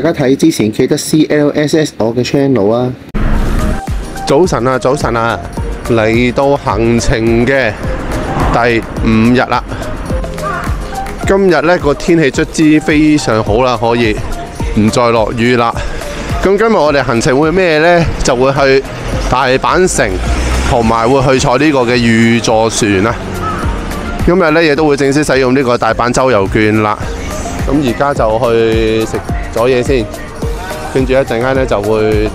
大家睇之前記得 CLSS 我嘅 channel 啊！早晨啊，早晨啊，嚟到行程嘅第5日啦。今日呢個天氣卒之非常好啦，可以唔再落雨啦。咁今日我哋行程會咩呢？就會去大阪城，同埋會去坐呢個嘅御座船啊。今日呢亦都會正式使用呢個大阪周遊券啦。咁而家就去食咗嘢先，跟住一陣間呢就會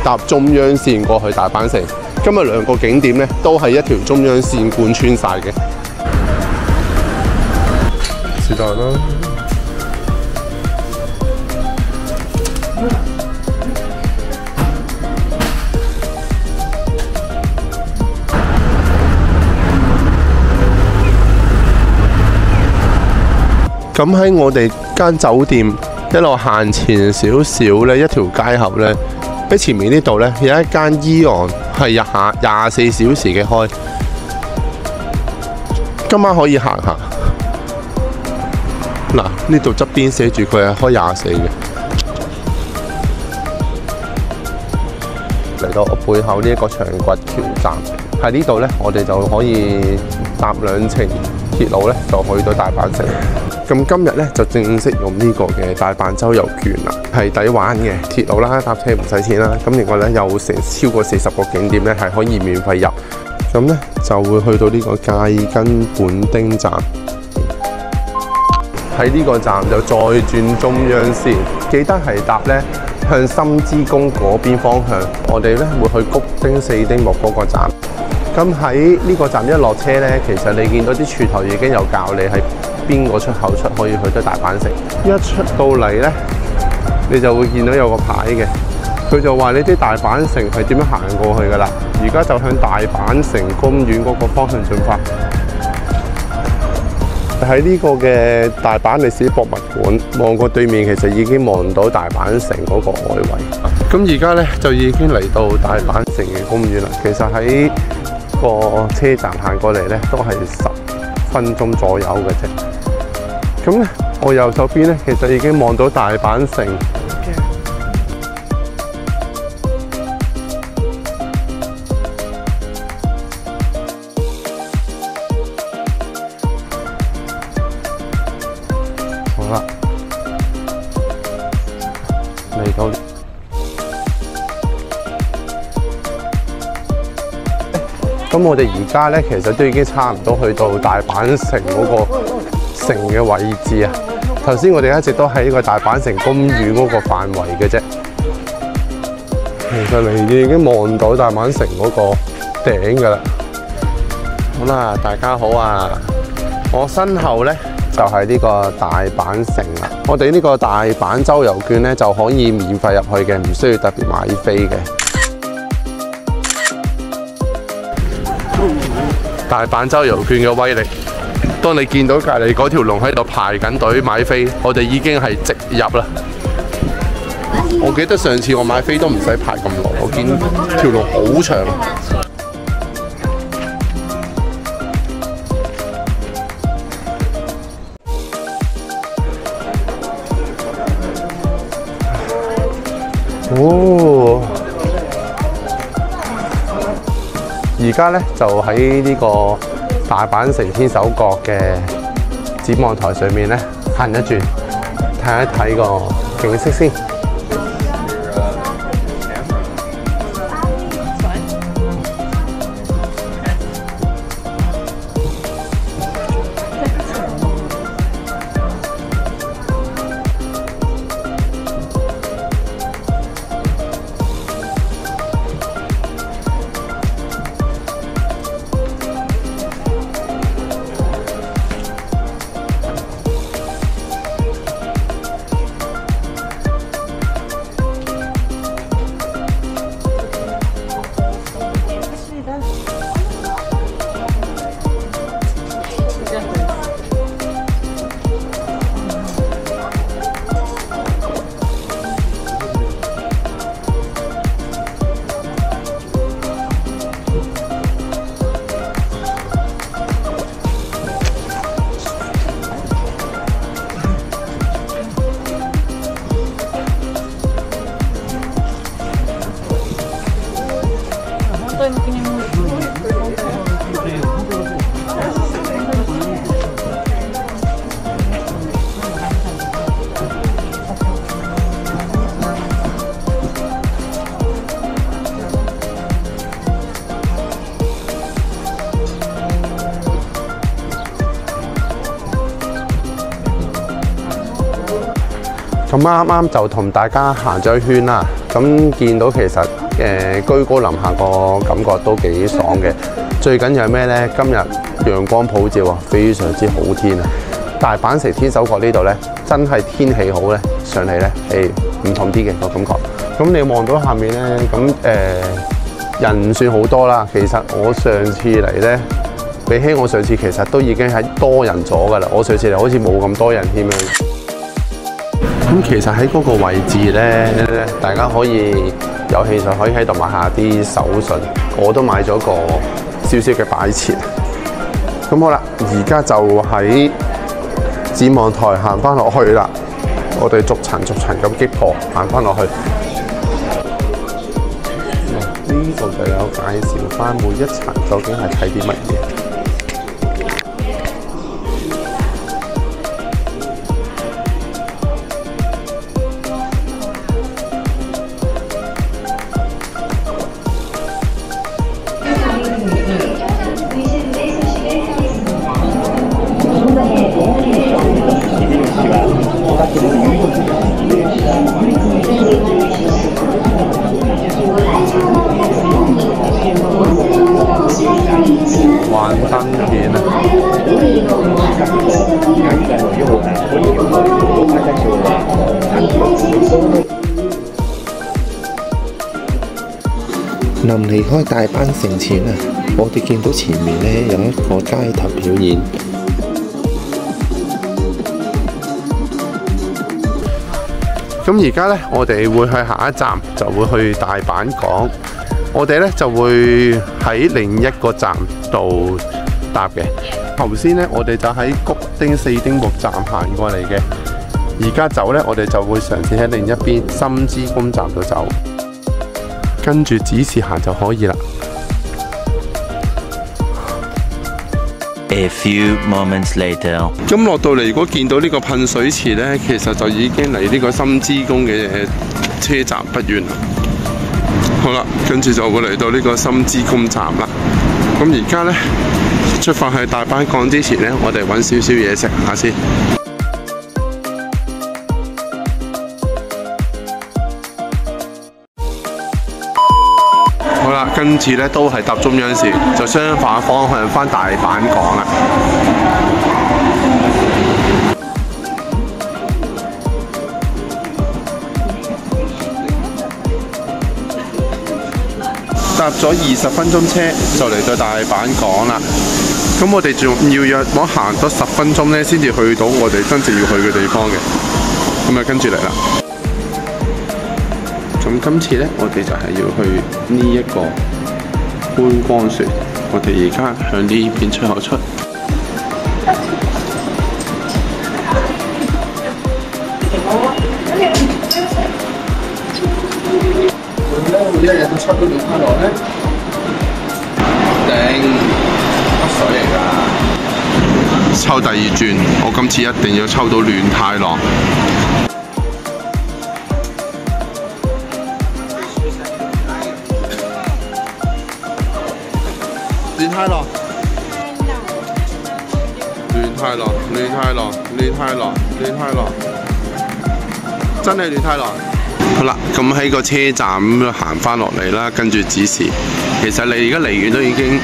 搭中央線過去大阪城。今日2個景點呢都係一條中央線貫穿晒嘅。是但啦。咁喺我哋間酒店一路行前少少呢，一條街口呢，喺前面呢度呢，有一間AEON係24小時嘅開，今晚可以行下。嗱，呢度側邊寫住佢係開24嘅。嚟到我背後呢一個長掘橋站，喺呢度呢，我哋就可以搭2程鐵路呢，就去到大阪城。咁今日呢，就正式用呢個嘅大阪周遊券啦，係抵玩嘅鐵路啦，搭車唔使錢啦。咁另外呢，有成超過40個景點呢，係可以免費入。咁呢，就會去到呢個界根本町站，喺呢個站就再轉中央線，記得係搭呢向深之宮嗰邊方向。我哋呢會去谷町4丁目嗰個站。咁喺呢個站一落車呢，其實你見到啲柱頭已經有教你係邊個出口出可以去到大阪城。一出到嚟呢，你就會見到有個牌嘅，佢就話你啲大阪城係點樣行過去㗎啦。而家就向大阪城公園嗰個方向進發。喺呢個嘅大阪歷史博物館望過對面，其實已經望到大阪城嗰個外圍。咁而家呢，就已經嚟到大阪城嘅公園啦。其實喺個車站行過嚟呢，都係10分鐘左右嘅啫。咁呢，我右手邊呢，其實已經望到大阪城。好啦，嚟到。咁我哋而家呢，其實都已經差唔多去到大阪城嗰個城嘅位置啊。頭先我哋一直都喺呢個大阪城公園嗰個範圍嘅啫。其實你已經望到大阪城嗰個頂㗎啦。好啦，大家好啊！我身後呢，就係呢個大阪城啦。我哋呢個大阪周遊券呢，就可以免費入去嘅，唔需要特別買飛嘅。大阪周遊券嘅威力，當你見到隔離嗰條龍喺度排緊隊買飛，我哋已經係直入啦。我記得上次我買飛都唔使排咁耐，我見條龍好長。哦！而家呢，就喺呢個大阪城天守閣嘅展望台上面呢，行一轉，睇一睇個景色先。咁啱啱就同大家行咗一圈啦，咁見到其實居高臨下個感覺都幾爽嘅。最緊要係咩呢？今日陽光普照啊，非常之好天啊！大阪城天守閣呢度呢，真係天氣好呢，上嚟呢係唔同啲嘅個感覺。咁你望到下面呢，咁人唔算好多啦。其實我上次嚟呢，比起我上次其實都已經係多人咗㗎啦。我上次嚟好似冇咁多人添啊。咁其實喺嗰個位置咧，大家可以有興趣可以喺度買下啲手信，我都買咗個少少嘅擺設。咁好啦，而家就喺展望台行翻落去啦。我哋逐層逐層咁擊破行翻落去。呢度就有介紹翻每一層究竟係睇啲乜嘢。幻燈片啊！臨離開大阪城前啊，我哋見到前面呢有一個街頭表演。咁而家呢，我哋會去下一站，就會去大阪港。我哋呢就會喺另一個站度搭嘅。頭先呢，我哋就喺谷町四丁目站行過嚟嘅。而家走呢，我哋就會嘗試喺另一邊深之宮站度走，跟住指示行就可以啦。A few moments later， 咁落到嚟，如果見到呢個噴水池呢，其實就已經離呢個深之宮嘅車站不遠啦。好啦，跟住就會嚟到呢個深之宮站啦。咁而家呢，出發去大阪港之前呢，我哋揾少少嘢食下先。好啦，跟住呢都係搭中央線，就相反方向返大阪港啦。搭咗20分鐘車就嚟到大阪港啦。咁我哋仲要約我行多10分鐘呢，先至去到我哋真正要去嘅地方嘅。咁啊，跟住嚟啦。咁今次呢，我哋就係要去呢一個觀光船。我哋而家向呢邊出口出。一日都抽到2卡羅咧，頂乜水嚟㗎？抽第二轉，我今次一定要抽到亂太郎。亂太郎，亂太郎，亂太郎，亂太郎，亂太郎，真係亂太郎。好啦，咁喺個車站咁樣行翻落嚟啦，跟住指示。其實你而家離遠都已經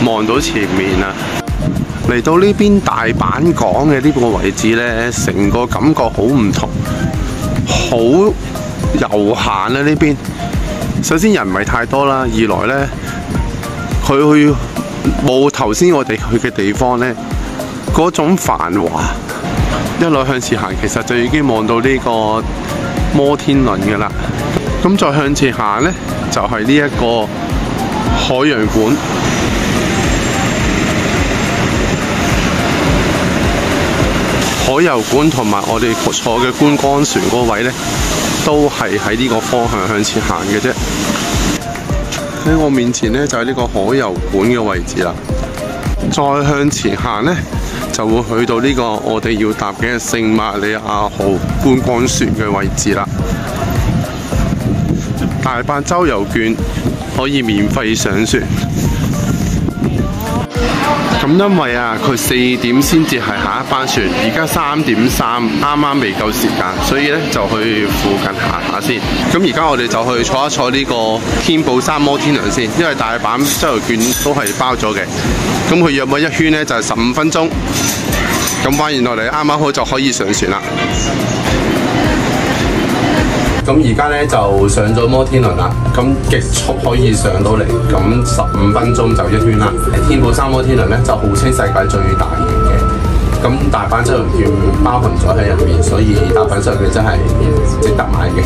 望到前面啦。嚟到呢邊大阪港嘅呢個位置呢，成個感覺好唔同，好悠閒啊呢邊。首先人唔係太多啦，二來呢，佢冇頭先我哋去嘅地方呢嗰種繁華。一路向前行，其實就已經望到呢個摩天輪嘅啦。咁再向前行呢，就係呢一個海洋館。海洋館同埋我哋坐嘅觀光船嗰位呢，都係喺呢個方向向前行嘅啫。喺我面前呢，就係呢個海洋館嘅位置啦。再向前行呢，就會去到呢個我哋要搭嘅聖瑪利亞號觀光船嘅位置啦。大阪周遊券可以免費上船。咁因為啊，佢4點先至係下一班船，而家3點3，啱啱未夠時間，所以咧就去附近行下先。咁而家我哋就去坐一坐呢個天寶山摩天輪先，因為大阪周遊券都係包咗嘅。咁佢約莫一圈咧就係15分鐘。咁玩完落嚟，啱啱好就可以上船啦。咁而家咧就上咗摩天輪啦，咁極速可以上到嚟，咁15分鐘就一圈啦。天寶山摩天輪咧就號稱世界最大型嘅，咁大阪周遊券包含咗喺入面，所以大阪周遊券真係值得買嘅。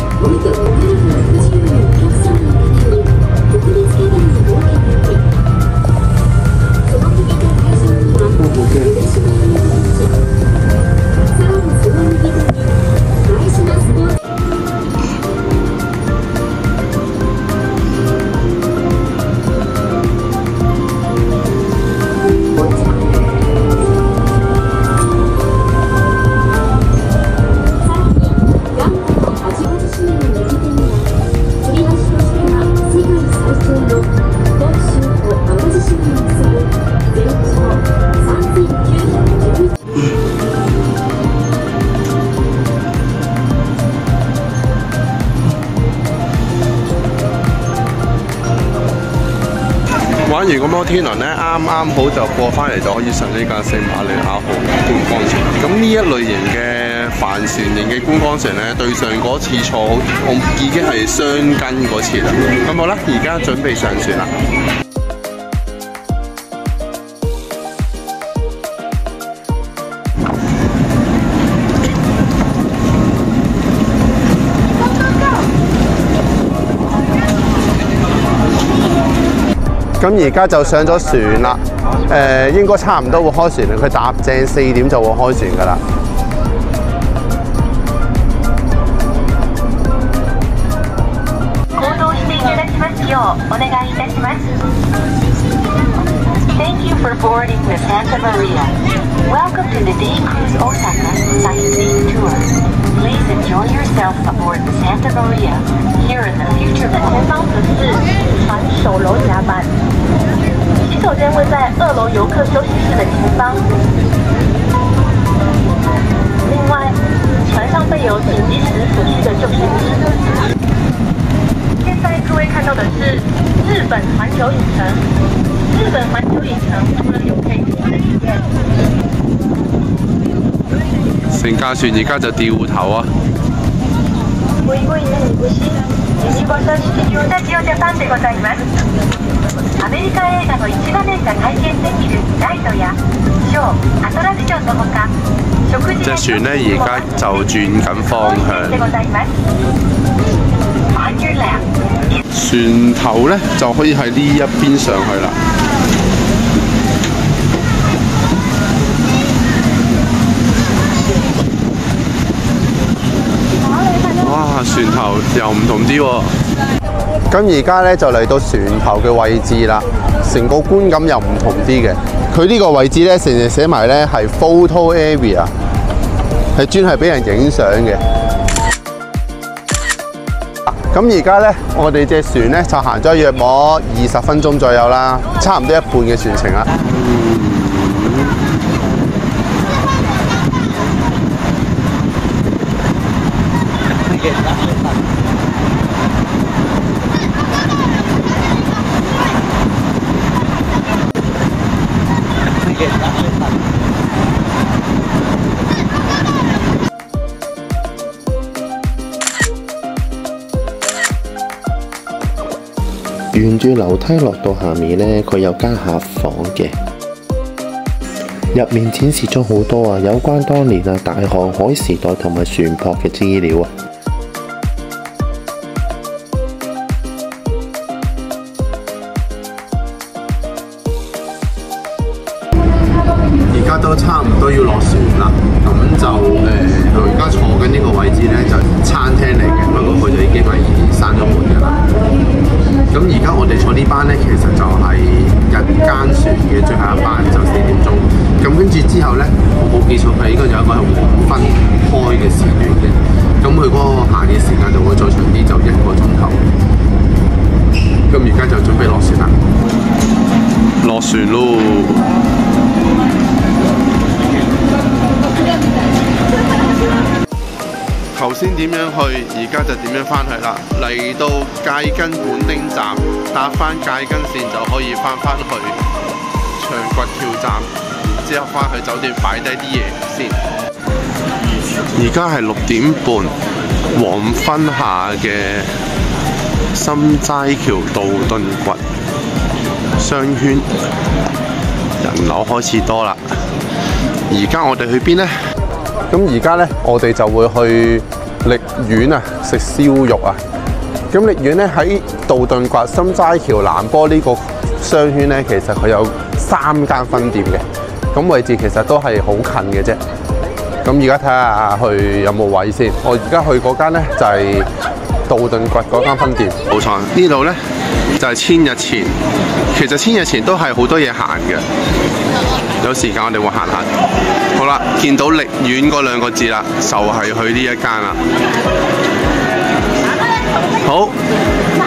玩完個摩天輪咧，啱啱好就過翻嚟就可以上呢架聖馬利亞號觀光船。咁呢一類型嘅帆船型嘅觀光船咧，對上嗰次坐我已經係雙跟嗰次啦。咁好啦，而家準備上船啦。咁而家就上咗船啦，應該差唔多會開船啦。佢搭正4點就會開船㗎啦。Thank you for boarding the Santa Maria. Welcome to the Day Cruise Osaka Sightseeing Tour. Please enjoy yourself aboard the Santa Maria. Here in the future. 前方指示船首楼甲板，洗手间位在2楼游客休息室的前方。另外，船上备有紧急时所需的救生衣。现在各位看到的是日本环球影城。日本环球影城除了有可以玩的体验，成架船而家就掉頭啊！ご移動になりごし、ユニバーサル・スタジオ・ジャパンでございます。アメリカ映画の1場面が体験できるライドやショー、アトラクションのほか、食事隻船咧而家就轉緊方向。でございます。On your left。船頭咧就可以喺呢一邊上去啦。哇！船頭又唔同啲喎。咁而家咧就嚟到船頭嘅位置啦，成個觀感又唔同啲嘅。佢呢個位置咧成日寫埋咧係 photo area， 係專係俾人影相嘅。咁而家咧，我哋隻船咧就行咗約莫20分鐘左右啦，差唔多一半嘅船程啦。沿住樓梯落到下面呢，佢有間客房嘅，入面展示咗好多有關當年大航海時代同埋船舶嘅資料啊！而家都差唔多要落船啦，咁就我而家坐緊呢個位置呢，就餐廳嚟嘅，不過佢就已經係閂咗門㗎啦。咁而家我哋坐呢班呢，其實就係日間船嘅最後一班，就4點鐘。咁跟住之後呢，我冇記錯，佢應該有一個係黃昏開嘅時段嘅。咁佢嗰個行嘅時間就會再長啲，就1個鐘頭。咁而家就準備落船啦，落船咯！頭先點樣去，而家就點樣翻去啦。嚟到界根本丁站，搭翻界根線就可以翻去長掘橋站，然之後翻去酒店擺低啲嘢先。而家係6點半，黃昏下嘅心齋橋道頓堀商圈，人流開始多啦。而家我哋去邊呢？咁而家呢，我哋就會去力苑啊，食燒肉啊。咁力苑呢，喺道頓堀心齋橋南坡呢個商圈呢，其實佢有3間分店嘅，咁位置其實都係好近嘅啫。咁而家睇下去有冇位先。我而家去嗰間呢，就係道頓堀嗰間分店。冇錯，呢度呢，就係千日前。其實千日前都係好多嘢行嘅，有時間我哋會行下。好啦，見到力苑嗰2個字啦，就係去呢一間啦。好，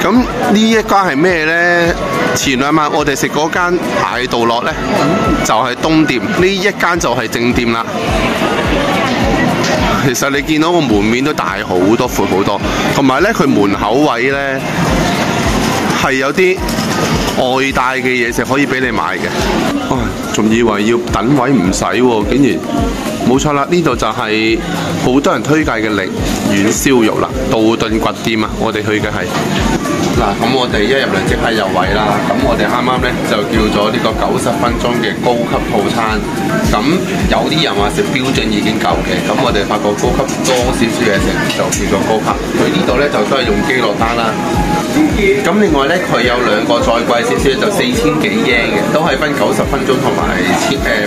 咁呢一間係咩呢？前2晚我哋食嗰間蟹道樂呢，就係東店，呢一間就係正店啦。其實你見到個門面都大好多、闊好多，同埋呢，佢門口位呢，係有啲外帶嘅嘢食可以俾你買嘅。哇！仲以為要等位唔使喎，竟然冇錯啦！呢度就係好多人推介嘅力苑燒肉啦，道頓堀店啊，我哋去嘅係。嗱，咁我哋一入嚟即刻有位啦。咁我哋啱啱呢就叫咗呢個90分鐘嘅高級套餐。咁有啲人話食標準已經夠嘅，咁我哋發覺高級多少少嘢食就叫做高級。佢呢度呢就都係用機落單啦。咁另外呢，佢有2個再貴少少就4000幾yen嘅，都係分90分鐘同埋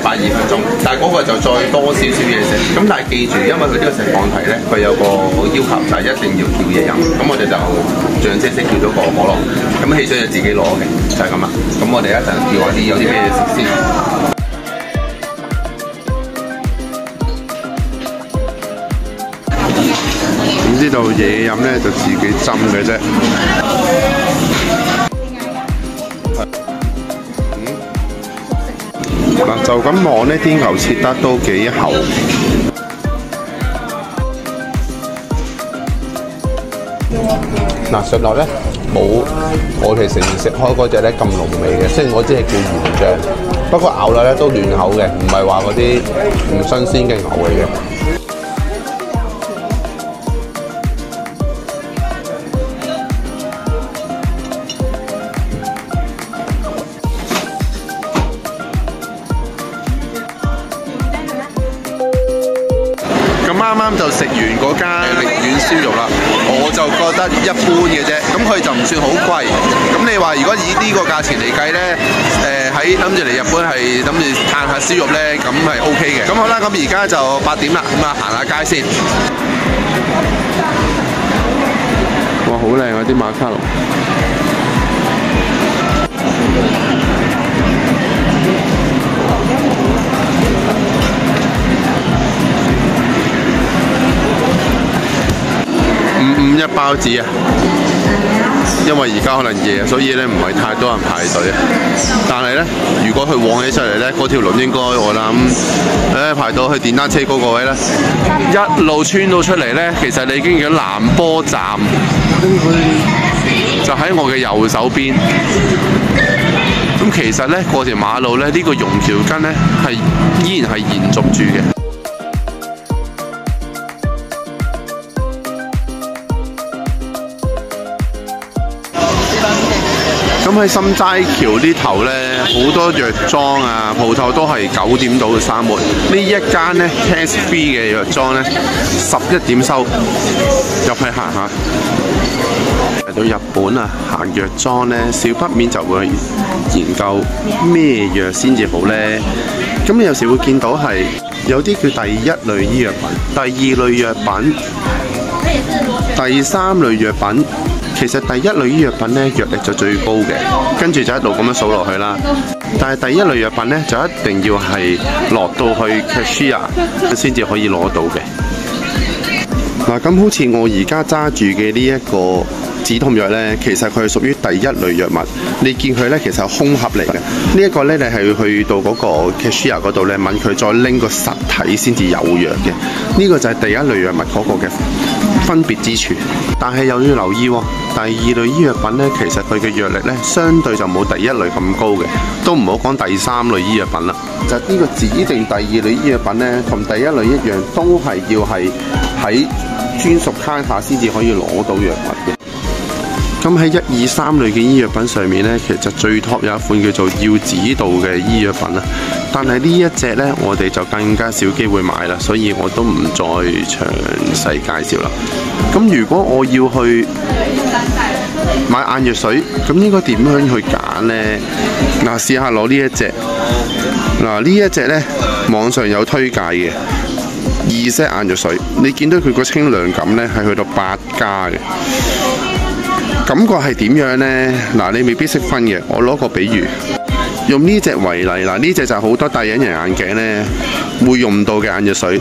82分鐘。但係嗰個就再多少少嘢食。咁但係記住，因為佢呢個食放題呢，佢有個要求就係一定要叫嘢飲。咁我哋就象徵式叫咗個可樂，咁汽水就自己攞嘅，就係咁啦。咁我哋一陣叫下啲有啲咩食先。咁呢度嘢飲咧就自己斟嘅啫。嗱，就咁望呢啲牛切得都幾厚。嗱，上來咧冇我哋成日食開嗰隻咧咁濃味嘅，雖然嗰隻係叫原醬，不過咬落咧都嫩口嘅，唔係話嗰啲唔新鮮嘅牛嚟嘅。啱啱就食完嗰間力苑燒肉啦，我就覺得一般嘅啫，咁佢就唔算好貴。咁你話如果以呢個價錢嚟計呢，喺諗住嚟日本係諗住嘆下燒肉呢，咁係 OK 嘅。咁好啦，咁而家就8點啦，咁啊行下街先。哇，好靚啊啲馬卡龍！551包子啊！因為而家可能夜，所以咧唔係太多人排隊啊。但係咧，如果佢旺起上嚟咧，嗰條龍應該我諗，排到去電單車嗰個位咧，一路穿到出嚟咧，其實你已經見到南坡站，就喺我嘅右手邊。咁其實咧過條馬路咧，呢個榕橋根咧係依然係延續住嘅。咁喺心齋橋呢頭呢，好多藥妝啊，鋪頭都係9點到嘅閂門。呢一間呢 cash free 嘅藥妝呢，11點收，入去行下。嚟到日本啊，行藥妝呢，少不免就會研究咩藥先至好呢。咁你有時會見到係有啲叫第1類醫藥品、第2類藥品、第3類藥品。其實第1類醫藥品咧藥力就最高嘅，跟住就一路咁樣數落去啦。但係第1類藥品咧就一定要係落到去 cashier 先至可以攞到嘅。嗱，咁好似我而家揸住嘅呢一個止痛藥咧，其實佢係屬於第1類藥物。你見佢咧其實係空盒嚟嘅。呢一個咧你係去到嗰個 cashier 嗰度咧問佢再拎個實體先至有藥嘅。呢個就係第1類藥物嗰個嘅分別之處。但係又要留意喎，第二類醫藥品呢，其實佢嘅藥力呢，相對就冇第一類咁高嘅，都唔好講第三類醫藥品啦。就呢個指定第二類醫藥品呢，同第一類一樣，都係要係喺專屬卡下先至可以攞到藥物嘅。咁喺1、2、3類嘅醫藥品上面呢，其實最 top 有一款叫做要指導嘅醫藥品啦。但係呢一隻呢，我哋就更加少機會買啦，所以我都唔再詳細介紹啦。咁如果我要去買眼藥水，咁應該點樣去揀呢？嗱，試下攞呢一隻。嗱，呢一隻呢，網上有推介嘅2set眼藥水，你見到佢個清涼感呢，係去到8加嘅。感覺係點樣呢？嗱，你未必識分嘅。我攞個比喻，用呢隻為例，嗱，呢隻就係好多戴隱形眼鏡呢會用到嘅眼藥水。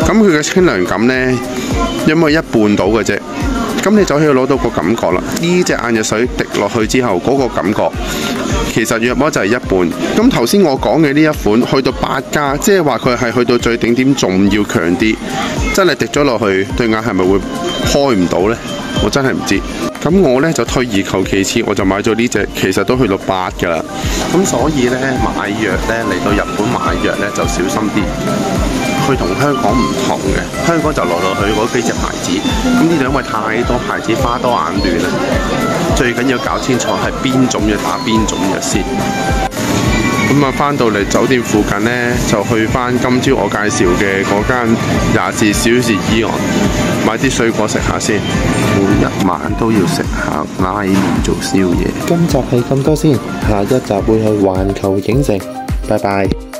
咁佢嘅清涼感呢，因為一半到嘅啫。咁你就可以攞到個感覺啦。呢隻眼藥水滴落去之後，嗰個感覺其實約莫就係一半。咁頭先我講嘅呢一款去到8加，即係話佢係去到最頂點，仲要強啲。真係滴咗落去，對眼係咪會開唔到呢？我真係唔知。咁我呢就退而求其次，我就買咗呢隻，其實都去到8㗎啦。咁所以呢，買藥呢，嚟到日本買藥呢就小心啲。佢同香港唔同嘅，香港就來來去嗰幾隻牌子。咁呢度因為太多牌子，花多眼亂啦。最緊要搞清楚係邊種藥打邊種藥先。咁啊，翻到嚟酒店附近呢，就去翻今朝我介紹嘅嗰間24小時醫案，買啲水果食下先。每日晚都要食下拉麵做宵夜。今集係咁多先，下一集會去環球影城，拜拜。